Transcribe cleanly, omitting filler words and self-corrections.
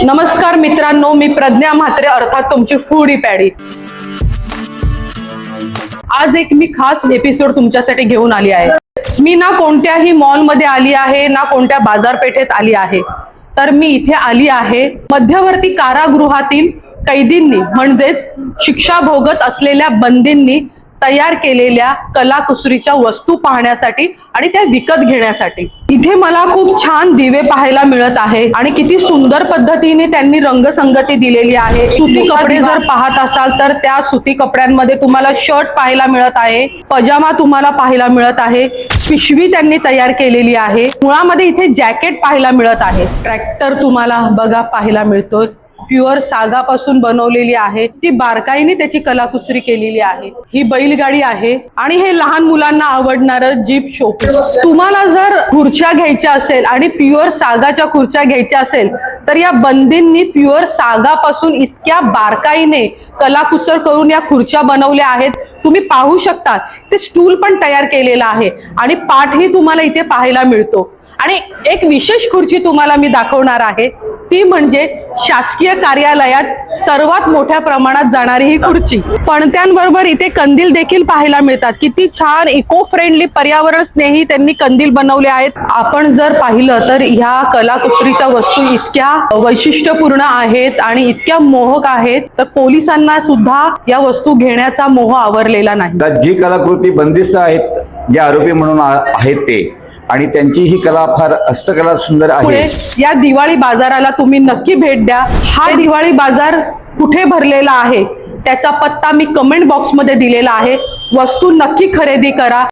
नमस्कार मित्रांनो, मी प्रज्ञा म्हात्रे अर्थात तुमची फूडी पॅडी। आज एक मी खास एपिसोड तुमच्यासाठी घेऊन आली आहे। मी ना कोणत्याही मॉल मध्ये आली आहे ना कोणत्या बाजारपेठेत आली आहे, तर मी इथे आली आहे मध्यवर्ती कारागृहातील कैदींनी म्हणजेच शिक्षा भोगत असलेल्या बंदींनी तयार केलेल्या कलाकुसरीच्या वस्तू पाहण्यासाठी आणि त्या विकत घेण्यासाठी। इथे मला खूप छान दिवे पाहायला मिळत आहे आणि किती सुंदर पद्धतीने त्यांनी रंगसंगती दिलेली आहे। सुती कपडे जर पाहत असाल तर त्या सुती कपड्यांमध्ये तुम्हाला शर्ट पाहायला मिळत आहे, पजामा तुम्हाला पाहायला मिळत आहे, पिशवी त्यांनी तयार केलेली आहे, मुळामध्ये इथे जॅकेट पाहायला मिळत आहे, ट्रॅक्टर तुम्हाला बघा पाहायला मिळतोय, प्युअर सागापासून बनवलेली आहे, ती बारकाईने त्याची कलाकुसरी केलेली आहे। ही बैलगाडी आहे आणि हे लहान मुलांना आवडणारं जीप शोपीस। तुम्हाला जर खुर्च्या घ्यायच्या असेल आणि प्युअर सागाच्या खुर्च्या घ्यायच्या असेल तर या बंदींनी प्युअर सागापासून इतक्या बारकाईने कलाकुसर करून या खुर्च्या बनवल्या आहेत। तुम्ही पाहू शकता ते स्टूल पण तयार केलेला आहे आणि पाठही तुम्हाला इथे पाहायला मिळतो। आणि एक विशेष खुर्ची तुम्हाला मी दाखवणार आहे, ती म्हणजे शासकीय कार्यालयात सर्वात मोठ्या प्रमाणात जाणारी ही खुर्ची। पणत्यांबरोबर इथे कंदील देखील पाहायला मिळतात। किती छान इको फ्रेंडली पर्यावरण स्नेही त्यांनी कंदील बनवले आहेत। आपण जर पाहिलं तर ह्या कलाकुसरीच्या वस्तू इतक्या वैशिष्ट्यपूर्ण आहेत आणि इतक्या मोहक आहेत तर पोलिसांना सुद्धा या वस्तू घेण्याचा मोह आवरलेला नाही। जी कलाकृती बंदिस्त आहेत, जे आरोपी म्हणून आहेत ते, आणि त्यांची ही कला फार हस्तकला सुंदर आहे। या दिवाळी बाजाराला तुम्ही नक्की भेट द्या। हा दिवाळी बाजार कुठे भरलेला आहे त्याचा पत्ता मी कमेंट बॉक्स मध्ये दिलेला आहे। वस्तू नक्की खरेदी करा।